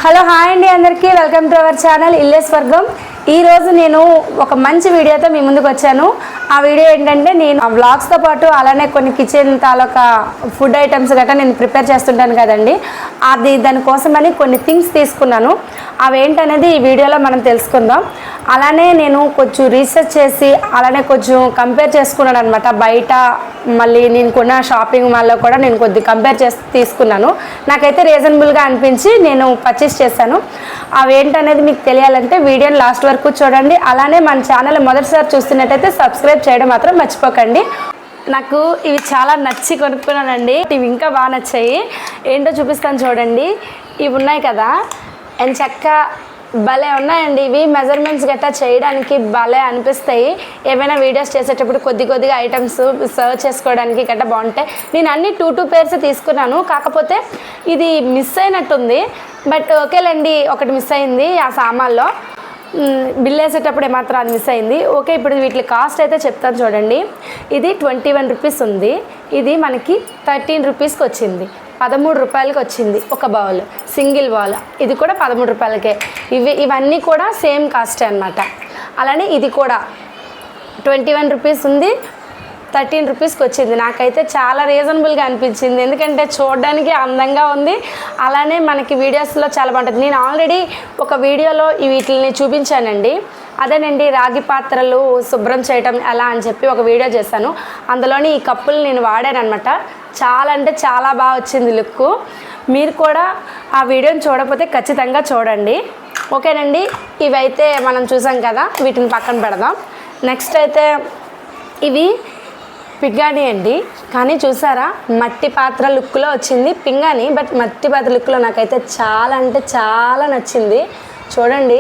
Hello hi అండి అందరికీ welcome to our channel ఇల్లే స్వర్గం. ఈరోజు నేను ఒక మంచి వీడియోతో మీ ముందుకు వచ్చాను. ఆ వీడియో ఏంటంటే నేను ఆ వ్లాగ్స్తో పాటు అలానే కొన్ని కిచెన్ తాలూకా ఫుడ్ ఐటమ్స్ గట్రా నేను ప్రిపేర్ చేస్తుంటాను కదండి. దానికోసమని కొన్ని థింగ్స్ తీసుకున్నాను. అవి ఏంటనేది ఈ వీడియోలో మనం తెలుసుకుందాం. అలానే నేను కొంచెం రీసెర్చ్ చేసి అలానే కొంచెం కంపేర్ చేసుకున్నాను అనమాట. బయట మళ్ళీ నేను కొన్న షాపింగ్ మాల్లో కూడా నేను కొద్దిగా కంపేర్ చేసి తీసుకున్నాను. నాకైతే రీజనబుల్గా అనిపించి నేను పర్చేస్ చేశాను. అవి ఏంటనేది మీకు తెలియాలంటే వీడియోని లాస్ట్ వరకు చూడండి. అలానే మన ఛానల్ మొదటిసారి చూస్తున్నట్టయితే సబ్స్క్రైబ్ చేయడం మాత్రం మర్చిపోకండి. నాకు ఇవి చాలా నచ్చి కొనుక్కున్నానండి. ఇవి ఇంకా బాగా నచ్చాయి. ఏంటో చూపిస్తాను చూడండి. ఇవి ఉన్నాయి కదా, ఎంచక్క భలే ఉన్నాయండి. ఇవి మెజర్మెంట్స్ గట్టా చేయడానికి భలే అనిపిస్తాయి. ఏమైనా వీడియోస్ చేసేటప్పుడు కొద్దిగా ఐటమ్స్ సర్వ్ చేసుకోవడానికి గట్టా బాగుంటాయి. నేను అన్ని 2 పేర్స్ తీసుకున్నాను. కాకపోతే ఇది మిస్ అయినట్టుంది. బట్ ఓకేలేండి, ఒకటి మిస్ అయింది ఆ సామాన్లో. బిల్ వేసేటప్పుడు ఏమాత్రం అది మిస్ అయింది. ఓకే, ఇప్పుడు వీటి కాస్ట్ అయితే చెప్తాను చూడండి. ఇది 21 రూపీస్ ఉంది. ఇది మనకి 13 రూపీస్కి వచ్చింది. 13 రూపాయలకి వచ్చింది ఒక బౌల్, సింగిల్ బౌల్. ఇది కూడా 13 రూపాయలకే. ఇవన్నీ కూడా సేమ్ కాస్టే అనమాట. అలానే ఇది కూడా 21 రూపీస్ ఉంది, 13 రూపీస్కి వచ్చింది. నాకైతే చాలా రీజనబుల్గా అనిపించింది. ఎందుకంటే చూడడానికి అందంగా ఉంది, అలానే మనకి వీడియోస్లో చాలా బాగుంటుంది. నేను ఆల్రెడీ ఒక వీడియోలో వీటిని చూపించానండి. అదేనండి, రాగి పాత్రలు శుభ్రం చేయటం ఎలా అని చెప్పి ఒక వీడియో చేశాను. అందులోని ఈ కప్పులు నేను వాడాను అనమాట. చాలా అంటే చాలా బాగా వచ్చింది లుక్. మీరు కూడా ఆ వీడియోని చూడకపోతే ఖచ్చితంగా చూడండి. ఓకేనండి, ఇవైతే మనం చూసాం కదా, వీటిని పక్కన పెడదాం. నెక్స్ట్ అయితే ఇవి పింగాణి అండి. కానీ చూసారా, మట్టి పాత్ర లుక్లో వచ్చింది పింగాణి. బట్ మట్టి పాత్ర లుక్లో నాకైతే చాలా అంటే చాలా నచ్చింది. చూడండి,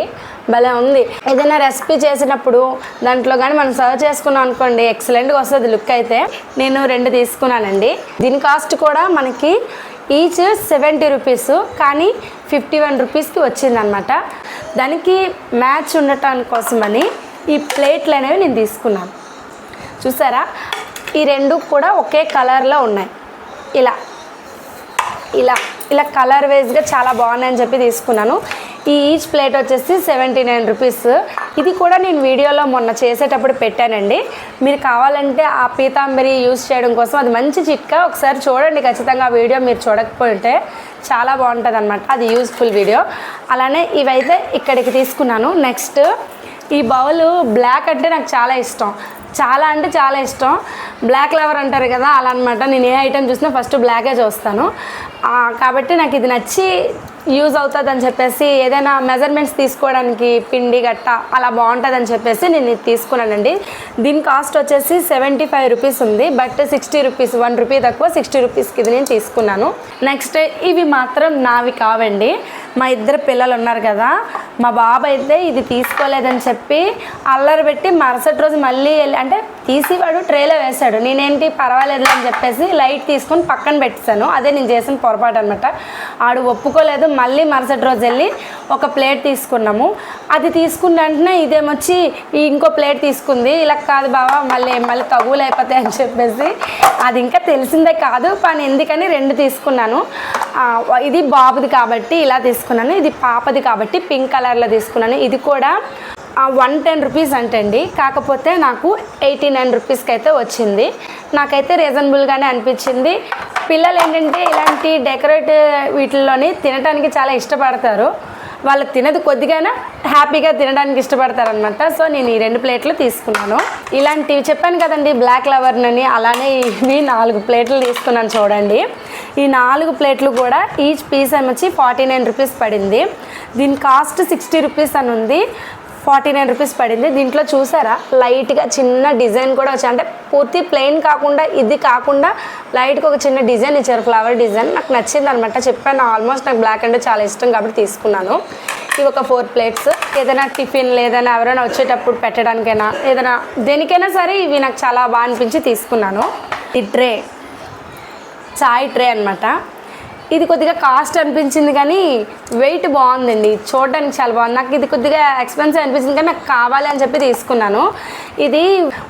భలే ఉంది. ఏదైనా రెసిపీ చేసినప్పుడు దాంట్లో కానీ మనం సర్వ్ చేసుకున్నాం అనుకోండి, ఎక్సలెంట్గా వస్తుంది లుక్. అయితే నేను 2 తీసుకున్నానండి. దీని కాస్ట్ కూడా మనకి ఈచ్ 70 రూపీస్, కానీ 51 రూపీస్కి వచ్చిందనమాట. దానికి మ్యాచ్ ఉండటానికి కోసమని ఈ ప్లేట్లు అనేవి నేను తీసుకున్నాను. చూసారా, ఈ 2 కూడా ఒకే కలర్లో ఉన్నాయి. ఇలా ఇలా ఇలా కలర్ వైజ్గా చాలా బాగున్నాయని చెప్పి తీసుకున్నాను. ఈచ్ ప్లేట్ వచ్చేసి 79 రూపీస్. ఇది కూడా నేను వీడియోలో మొన్న చేసేటప్పుడు పెట్టానండి. మీరు కావాలంటే ఆ పీతాంబరి యూజ్ చేయడం కోసం అది మంచి చిట్కా. ఒకసారి చూడండి ఖచ్చితంగా. ఆ వీడియో మీరు చూడకపోతే చాలా బాగుంటుంది అనమాట. అది యూజ్ఫుల్ వీడియో. అలానే ఇవైతే ఇక్కడికి తీసుకున్నాను. నెక్స్ట్ ఈ బౌల్ బ్లాక్ అంటే నాకు చాలా ఇష్టం. చాలా అంటే చాలా ఇష్టం. బ్లాక్ లవర్ అంటారు కదా, అలా అనమాట. నేను ఏ ఐటెం చూసినా ఫస్ట్ బ్లాకే చూస్తాను. కాబట్టి నాకు ఇది నచ్చి యూజ్ అవుతుంది అని చెప్పేసి, ఏదైనా మెజర్మెంట్స్ తీసుకోవడానికి పిండి గట్ట అలా బాగుంటుంది అని చెప్పేసి నేను ఇది తీసుకున్నానండి. దీని కాస్ట్ వచ్చేసి 75 రూపీస్ ఉంది. బట్ 60 రూపీస్, 1 రూపీ తక్కువ, 60 రూపీస్కి ఇది నేను తీసుకున్నాను. నెక్స్ట్ ఇవి మాత్రం నావి కావండి. మా 2 పిల్లలు ఉన్నారు కదా, మా బాబు అయితే ఇది తీసుకోలేదని చెప్పి అల్లరి పెట్టి మరుసటి రోజు మళ్ళీ వెళ్ళి, అంటే తీసి వాడు ట్రేలో వేశాడు. నేనేంటి పర్వాలేదు అని చెప్పేసి లైట్ తీసుకొని పక్కన పెట్టేశాను. అదే నేను చేసిన పొరపాటు అనమాట. ఆడు ఒప్పుకోలేదు. మళ్ళీ మరుసటి రోజు వెళ్ళి ఒక ప్లేట్ తీసుకున్నాము. అది తీసుకున్న వెంటనే ఇదేమొచ్చి ఇంకో ప్లేట్ తీసుకుంది. ఇలా కాదు బావా, మళ్ళీ తగులు అయిపోతాయి అని చెప్పేసి, అది ఇంకా తెలిసిందే కాదు కానీ ఎందుకని 2 తీసుకున్నాను. ఇది బాబుది కాబట్టి ఇలా తీసుకున్నాను, ఇది పాపది కాబట్టి పింక్ కలర్లో తీసుకున్నాను. ఇది కూడా 110 రూపీస్ అంటండి. కాకపోతే నాకు 89 రూపీస్కి అయితే వచ్చింది. నాకైతే రీజనబుల్గానే అనిపించింది. పిల్లలు ఏంటంటే ఇలాంటి డెకరేట్ వీటిల్లోని తినడానికి చాలా ఇష్టపడతారు. వాళ్ళు తినదు కొద్దిగానే హ్యాపీగా తినడానికి ఇష్టపడతారనమాట. సో నేను ఈ 2 ప్లేట్లు తీసుకున్నాను. ఇలాంటివి చెప్పాను కదండి, బ్లాక్ లవర్నని. అలానే ఇవి 4 ప్లేట్లు తీసుకున్నాను చూడండి. ఈ 4 ప్లేట్లు కూడా ఈచ్ పీస్ వచ్చి 49 రూపీస్ పడింది. దీని కాస్ట్ 60 రూపీస్ అని ఉంది. 49 రూపీస్ పడింది. దీంట్లో చూసారా, లైట్గా చిన్న డిజైన్ కూడా వచ్చాయి. అంటే పూర్తి ప్లెయిన్ కాకుండా, ఇది కాకుండా లైట్గా ఒక చిన్న డిజైన్ ఇచ్చారు, ఫ్లవర్ డిజైన్. నాకు నచ్చింది అనమాట. చెప్పాను ఆల్మోస్ట్ నాకు బ్లాక్ అంటే చాలా ఇష్టం కాబట్టి తీసుకున్నాను. ఇవి ఒక 4 ప్లేట్స్. ఏదైనా టిఫిన్ ఏదైనా ఎవరైనా వచ్చేటప్పుడు పెట్టడానికైనా ఏదైనా దేనికైనా సరే ఇవి నాకు చాలా బాగా అనిపించి తీసుకున్నాను. ఈ ట్రే చాయ్ ట్రే అనమాట. ఇది కొద్దిగా కాస్ట్ అనిపించింది కానీ వెయిట్ బాగుందండి. చూడడానికి చాలా బాగుంది. నాకు ఇది కొద్దిగా ఎక్స్పెన్సివ్ అనిపించింది కానీ నాకు కావాలి అని చెప్పి తీసుకున్నాను. ఇది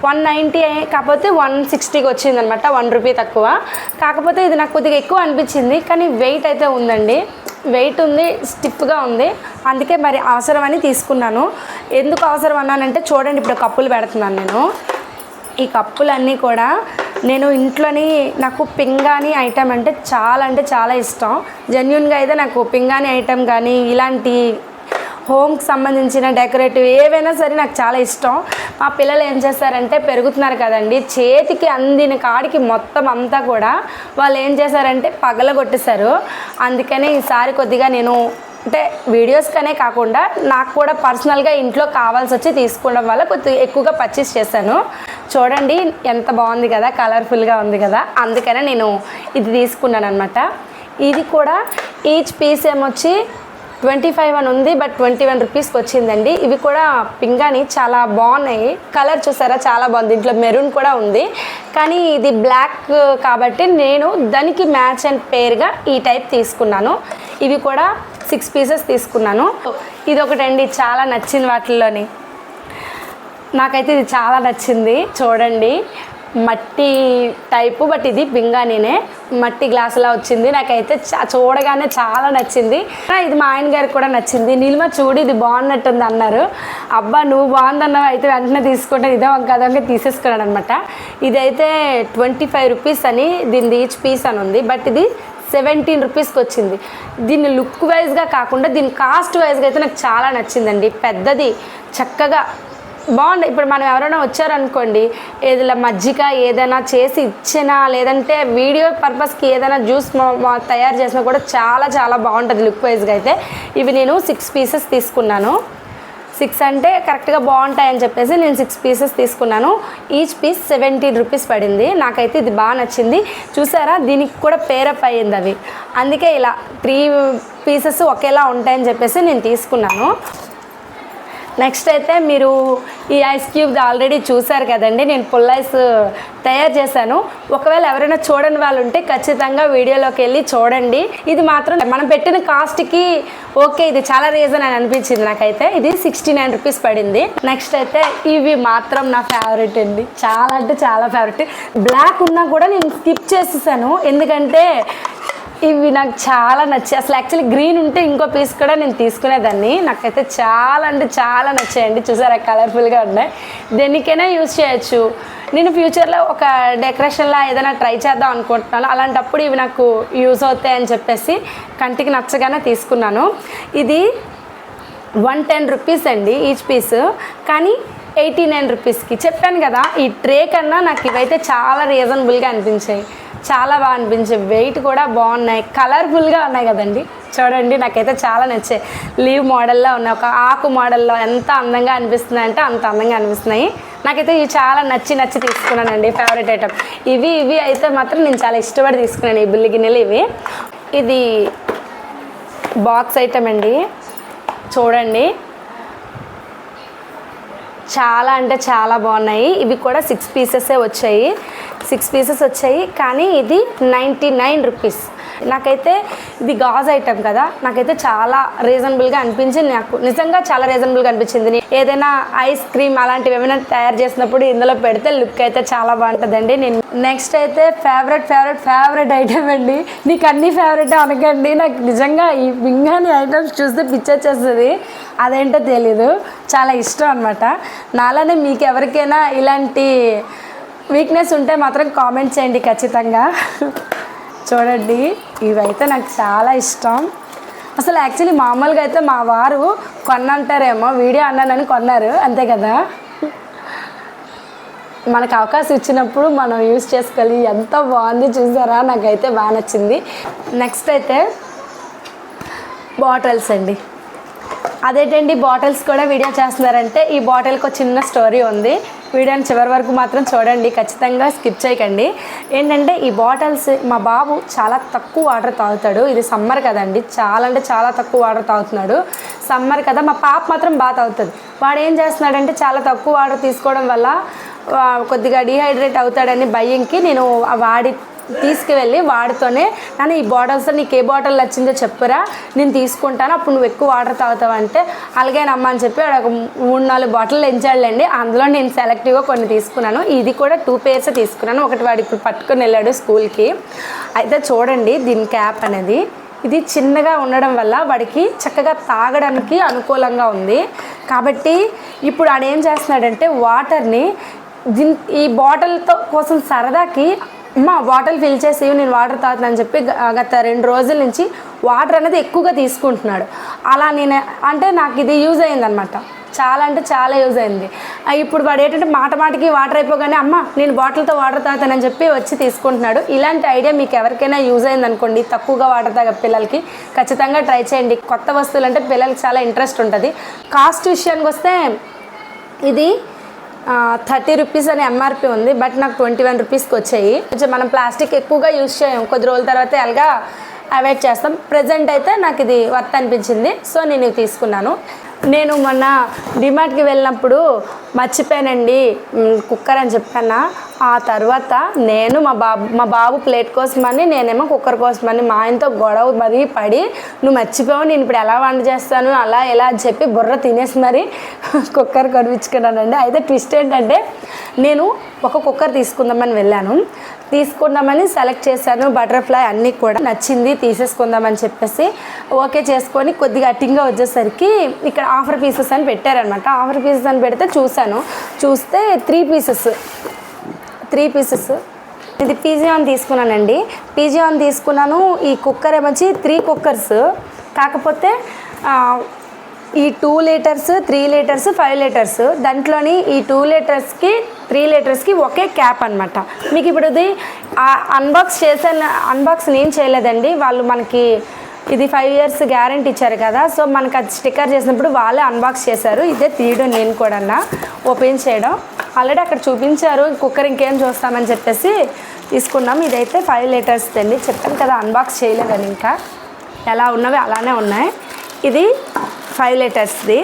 190 కాకపోతే 160కి వచ్చిందనమాట, 1 రూపీ తక్కువ. కాకపోతే ఇది నాకు కొద్దిగా ఎక్కువ అనిపించింది కానీ వెయిట్ అయితే ఉందండి. వెయిట్ ఉంది, స్టిఫ్గా ఉంది. అందుకే మరి అవసరమని తీసుకున్నాను. ఎందుకు అవసరం అన్నానంటే చూడండి, ఇప్పుడు కప్పులు పెడుతున్నాను నేను. ఈ కప్పులన్నీ కూడా నేను ఇంట్లోని నాకు పింగాణి ఐటెం అంటే చాలా ఇష్టం. జెన్యున్గా అయితే నాకు పింగాణి ఐటెం కానీ ఇలాంటి హోమ్కి సంబంధించిన డెకరేటివ్ ఏవైనా సరే నాకు చాలా ఇష్టం. మా పిల్లలు ఏం చేస్తారంటే పెరుగుతున్నారు కదండి, చేతికి అందిన కాడికి మొత్తం అంతా కూడా వాళ్ళు ఏం చేశారంటే పగలగొట్టేశారు. అందుకని ఈసారి కొద్దిగా నేను అంటే వీడియోస్కనే కాకుండా నాకు కూడా పర్సనల్గా ఇంట్లో కావాల్సి వచ్చి తీసుకోవడం వల్ల కొద్దిగా ఎక్కువగా పర్చేస్ చేశాను. చూడండి ఎంత బాగుంది కదా, కలర్ఫుల్గా ఉంది కదా, అందుకనే నేను ఇది తీసుకున్నాను అనమాట. ఇది కూడా ఈచ్ పీస్ ఏమొచ్చి 25 అని ఉంది, బట్ 21 రూపీస్కి వచ్చిందండి. ఇవి కూడా పింగాణి చాలా బాగున్నాయి. కలర్ చూసారా, చాలా బాగుంది. దీంట్లో మెరూన్ కూడా ఉంది, కానీ ఇది బ్లాక్ కాబట్టి నేను దానికి మ్యాచ్ అండ్ పేర్గా ఈ టైప్ తీసుకున్నాను. ఇవి కూడా 6 పీసెస్ తీసుకున్నాను. ఇది ఒకటండి చాలా నచ్చింది వాటిల్లోని, నాకైతే ఇది చాలా నచ్చింది. చూడండి, మట్టి టైపు, బట్ ఇది పింగాణినే, మట్టి గ్లాసులా వచ్చింది. నాకైతే చూడగానే చాలా నచ్చింది. ఇది మా ఆయన గారికి కూడా నచ్చింది. నీలిమ చూడు ఇది బాగున్నట్టుంది అన్నారు. అబ్బా నువ్వు బాగుందన్నావు, అయితే వెంటనే తీసుకుంటే ఇదే కదంగా తీసేసుకున్నాను అనమాట. ఇదైతే 25 రూపీస్ అని, దీని ఈచ్ పీస్ అని ఉంది, బట్ ఇది 17 రూపీస్కి వచ్చింది. దీన్ని లుక్ వైజ్గా కాకుండా దీని కాస్ట్ వైజ్గా అయితే నాకు చాలా నచ్చిందండి. పెద్దది, చక్కగా బాగుంది. ఇప్పుడు మనం ఎవరైనా వచ్చారనుకోండి, ఏదైనా మజ్జిగ ఏదైనా చేసి ఇచ్చినా, లేదంటే వీడియో పర్పస్కి ఏదైనా జ్యూస్ తయారు చేసినా కూడా చాలా బాగుంటుంది లుక్ వైజ్గా అయితే. ఇవి నేను 6 పీసెస్ తీసుకున్నాను. 6 అంటే కరెక్ట్గా బాగుంటాయని చెప్పేసి నేను 6 పీసెస్ తీసుకున్నాను. ఈచ్ పీస్ 17 రూపీస్ పడింది. నాకైతే ఇది బాగా నచ్చింది. చూసారా, దీనికి కూడా పేరప్ అయ్యింది అవి, అందుకే ఇలా 3 పీసెస్ ఒకేలా ఉంటాయని చెప్పేసి నేను తీసుకున్నాను. నెక్స్ట్ అయితే మీరు ఈ ఐస్ క్యూబ్ ఆల్రెడీ చూసారు కదండి, నేను పుల్ ఐస్ తయారు చేశాను. ఒకవేళ ఎవరైనా చూడని వాళ్ళు ఉంటే ఖచ్చితంగా వీడియోలోకి వెళ్ళి చూడండి. ఇది మాత్రం మనం పెట్టిన కాస్ట్కి ఓకే, ఇది చాలా రీజన్ అని అనిపించింది నాకైతే. ఇది 69 రూపీస్ పడింది. నెక్స్ట్ అయితే ఇవి మాత్రం నా ఫేవరెట్ అండి, చాలా అంటే చాలా ఫేవరెట్. బ్లాక్ ఉన్నా కూడా నేను స్కిప్ చేసేసాను, ఎందుకంటే ఇవి నాకు చాలా నచ్చాయి. అసలు యాక్చువల్లీ గ్రీన్ ఉంటే ఇంకో పీస్ కూడా నేను తీసుకునేదాన్ని. నాకైతే చాలా అంటే చాలా నచ్చాయండి. చూసారా, కలర్ఫుల్గా ఉన్నాయి. దేనికైనా యూజ్ చేయొచ్చు. నేను ఫ్యూచర్లో ఒక డెకరేషన్లా ఏదైనా ట్రై చేద్దాం అనుకుంటున్నాను. అలాంటప్పుడు ఇవి నాకు యూజ్ అవుతాయని చెప్పేసి కంటికి నచ్చగానే తీసుకున్నాను. ఇది 110 రూపీస్ అండి ఈచ్ పీస్, కానీ 89 రూపీస్కి. చెప్పాను కదా, ఈ ట్రే కన్నా నాకు ఇవైతే చాలా రీజనబుల్గా అనిపించాయి, చాలా బాగా అనిపించాయి. వెయిట్ కూడా బాగున్నాయి, కలర్ఫుల్గా ఉన్నాయి కదండి. చూడండి, నాకైతే చాలా నచ్చాయి. లీవ్ మోడల్లో ఉన్నాయి, ఒక ఆకు మోడల్లో ఎంత అందంగా అనిపిస్తున్నాయి అంటే అంత అందంగా అనిపిస్తున్నాయి. నాకైతే ఇవి చాలా నచ్చి తీసుకున్నానండి, ఫేవరెట్ ఐటమ్. ఇవి అయితే మాత్రం నేను చాలా ఇష్టపడి తీసుకున్నాను, ఈ బుల్లి గిన్నెలు ఇవి. ఇది బాక్స్ ఐటమ్ అండి. చూడండి, చాలా అంటే చాలా బాగున్నాయి. ఇవి కూడా 6 పీసెసే వచ్చాయి, 6 పీసెస్ వచ్చాయి, కానీ ఇది 99 రూపీస్. నాకైతే ఇది గాజు ఐటమ్ కదా, నాకైతే చాలా రీజనబుల్గా అనిపించింది. నాకు నిజంగా చాలా రీజనబుల్గా అనిపించింది. ఏదైనా ఐస్ క్రీమ్ అలాంటివి ఏమైనా తయారు చేసినప్పుడు ఇందులో పెడితే లుక్ అయితే చాలా బాగుంటుందండి. నేను నెక్స్ట్ అయితే ఫేవరెట్ ఐటమ్ అండి. నీకు అన్ని ఫేవరెట్ అనకండి, నాకు నిజంగా ఈ పింగాణి ఐటమ్స్ చూస్తే పిచ్చొచ్చేస్తుంది. అదేంటో తెలీదు, చాలా ఇష్టం అనమాట. నాలానే మీకు ఎవరికైనా ఇలాంటి వీక్నెస్ ఉంటే మాత్రం కామెంట్ చేయండి ఖచ్చితంగా. చూడండి, ఇవైతే నాకు చాలా ఇష్టం. అసలు యాక్చువల్లీ మామూలుగా అయితే మా వారు కొన్నంటారేమో, వీడియో అన్నానని కొన్నారు, అంతే కదా. మనకు అవకాశం ఇచ్చినప్పుడు మనం యూజ్ చేసుకోవాలి. ఎంత బాగుంది చూసారా, నాకైతే బాగా నచ్చింది. నెక్స్ట్ అయితే బాటిల్స్ అండి. అదేంటండి బాటిల్స్ కూడా వీడియో చేస్తున్నారంటే, ఈ బాటిల్కి ఒక చిన్న స్టోరీ ఉంది. వీడియోని చివరి వరకు మాత్రం చూడండి, ఖచ్చితంగా స్కిప్ చేయకండి. ఏంటంటే ఈ బాటిల్స్ మా బాబు చాలా తక్కువ వాటర్ తాగుతాడు. ఇది సమ్మర్ కదండి, చాలా అంటే చాలా తక్కువ వాటర్ తాగుతున్నాడు. సమ్మర్ కదా, మా పాప మాత్రం బాగా తాగుతుంది. వాడు ఏం చేస్తున్నాడంటే చాలా తక్కువ వాటర్ తీసుకోవడం వల్ల కొద్దిగా డీహైడ్రేట్ అవుతాడని భయంకి నేను వాడి తీసుకువెళ్ళి వాడితోనే, నాన్న ఈ బాటిల్స్తో నీకు ఏ బాటిల్ నచ్చిందో చెప్పురా, నేను తీసుకుంటాను, అప్పుడు నువ్వు ఎక్కువ వాటర్ తాగుతావు అంటే అలాగేనమ్మా అని చెప్పి ఒక 3-4 బాటిల్ ఎంచాడులేండి. అందులో నేను సెలెక్టివ్గా కొన్ని తీసుకున్నాను. ఇది కూడా 2 పేర్స్ తీసుకున్నాను. ఒకటి వాడు ఇప్పుడు పట్టుకొని వెళ్ళాడు స్కూల్కి. అయితే చూడండి, దీని క్యాప్ అనేది ఇది చిన్నగా ఉండడం వల్ల వాడికి చక్కగా తాగడానికి అనుకూలంగా ఉంది. కాబట్టి ఇప్పుడు ఆడేం చేస్తున్నాడంటే వాటర్ని ఈ బాటిల్తో కోసం సరదాకి అమ్మ బాటిల్ ఫిల్ చేసి నేను వాటర్ తాగుతానని చెప్పి గత 2 రోజుల నుంచి వాటర్ అనేది ఎక్కువగా తీసుకుంటున్నాడు. అలా నేను అంటే నాకు ఇది యూజ్ అయిందనమాట, చాలా అంటే చాలా యూజ్ అయింది. ఇప్పుడు వాడు ఏంటంటే మాటికి వాటర్ అయిపోగానే అమ్మ నేను బాటిల్తో వాటర్ తాగుతానని చెప్పి వచ్చి తీసుకుంటున్నాడు. ఇలాంటి ఐడియా మీకు ఎవరికైనా యూజ్ అయింది అనుకోండి, తక్కువగా వాటర్ తాగే పిల్లలకి ఖచ్చితంగా ట్రై చేయండి. కొత్త వస్తువులు అంటే పిల్లలకి చాలా ఇంట్రెస్ట్ ఉంటుంది. కాస్ట్ విషయానికి వస్తే ఇది 30 రూపీస్ అని ఎంఆర్పి ఉంది, బట్ నాకు 21 రూపీస్కి వచ్చాయి. కొంచెం మనం ప్లాస్టిక్ ఎక్కువగా యూజ్ చేయం, కొద్ది రోజుల తర్వాత ఎలాగా అవాయిడ్ చేస్తాం. ప్రజెంట్ అయితే నాకు ఇది వర్త్ అనిపించింది, సో నేను ఇవి తీసుకున్నాను. నేను మొన్న డిమార్ట్కి వెళ్ళినప్పుడు మర్చిపోయానండి కుక్కర్ అని చెప్పాను. ఆ తర్వాత నేను మా బాబు ప్లేట్ కోసమని, నేనేమో కుక్కర్ కోసమని మా ఆయనతో గొడవ మరీ పడి, నువ్వు మర్చిపోయావు నేను ఇప్పుడు ఎలా వంట చేస్తాను అలా ఎలా అని చెప్పి బుర్ర తినేసి మరి కుక్కర్ కొనిపించుకున్నానండి. అయితే ట్విస్ట్ ఏంటంటే నేను ఒక కుక్కర్ తీసుకుందామని సెలెక్ట్ చేశాను. బటర్ఫ్లై అన్నీ కూడా నచ్చింది, తీసేసుకుందామని చెప్పేసి ఓకే చేసుకొని కొద్దిగా అట్టింగ్గా వచ్చేసరికి ఇక్కడ ఆఫర్ పీసెస్ అని పెట్టారనమాట. ఆఫర్ పీసెస్ అని పెడితే చూస్తే 3 పీసెస్ ఇది పీజియాన్ తీసుకున్నానండి. పీజియాన్ తీసుకున్నాను. ఈ కుక్కర్ ఏమొచ్చి 3 కుక్కర్స్, కాకపోతే ఈ 2 లీటర్స్ 3 లీటర్స్ 5 లీటర్స్ దాంట్లోని ఈ 2 లీటర్స్కి 3 లీటర్స్కి ఒకే క్యాప్ అనమాట. మీకు ఇప్పుడు ఇది అన్బాక్స్ నేను చేయలేదండి, వాళ్ళు మనకి ఇది 5 years గ్యారెంటీ ఇచ్చారు కదా, సో మనకు అది స్టిక్కర్ చేసినప్పుడు వాళ్ళే అన్బాక్స్ చేశారు. ఇదే తీయడం నేను కూడా ఓపెన్ చేయడం ఆల్రెడీ అక్కడ చూపించారు. కుక్కర్ ఇంకేం చూస్తామని చెప్పేసి తీసుకున్నాం. ఇదైతే 5 లీటర్స్ అండి, చెప్పాను కదా అన్బాక్స్ చేయలేదని. ఇంకా ఎలా ఉన్నవి అలానే ఉన్నాయి. ఇది 5 లీటర్స్ది.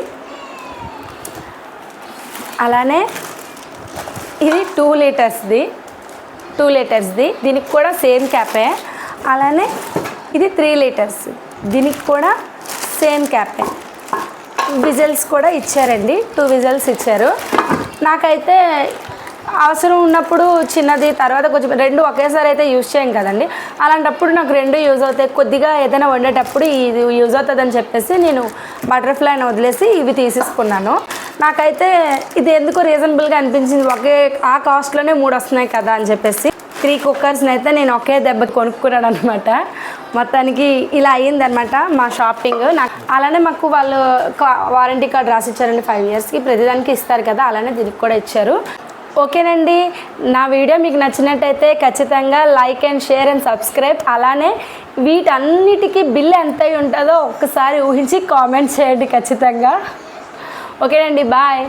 అలానే ఇది 2 లీటర్స్ది దీనికి కూడా సేమ్ క్యాపే. అలానే ఇది 3 లీటర్స్, దీనికి కూడా సేమ్ క్యాపే. విజిల్స్ కూడా ఇచ్చారండి, 2 విజిల్స్ ఇచ్చారు. నాకైతే అవసరం ఉన్నప్పుడు చిన్నది, తర్వాత కొంచెం 2 ఒకేసారి అయితే యూజ్ చేయం కదండి, అలాంటప్పుడు నాకు 2 యూజ్ అవుతాయి. కొద్దిగా ఏదైనా వండేటప్పుడు ఇది యూజ్ అవుతుందని చెప్పేసి నేను బటర్ఫ్లైని వదిలేసి ఇవి తీసేసుకున్నాను. నాకైతే ఇది ఎందుకో రీజనబుల్గా అనిపించింది, ఆ కాస్ట్లోనే 3 వస్తున్నాయి కదా అని చెప్పేసి 3 కుక్కర్స్ని అయితే నేను ఒకే దెబ్బ కొనుక్కున్నాను అనమాట. మొత్తానికి ఇలా అయ్యిందనమాట మా షాపింగ్. నాకు అలానే మాకు వాళ్ళు వారంటీ కార్డు రాసిచ్చారండి 5 yearsకి, ప్రతిదానికి ఇస్తారు కదా, అలానే దీనికి కూడా ఇచ్చారు. ఓకేనండి, నా వీడియో మీకు నచ్చినట్టయితే ఖచ్చితంగా like and share and subscribe. అలానే వీటన్నిటికీ బిల్ ఎంత ఉంటుందో ఒక్కసారి ఊహించి కామెంట్ చేయండి ఖచ్చితంగా. ఓకేనండి, బాయ్.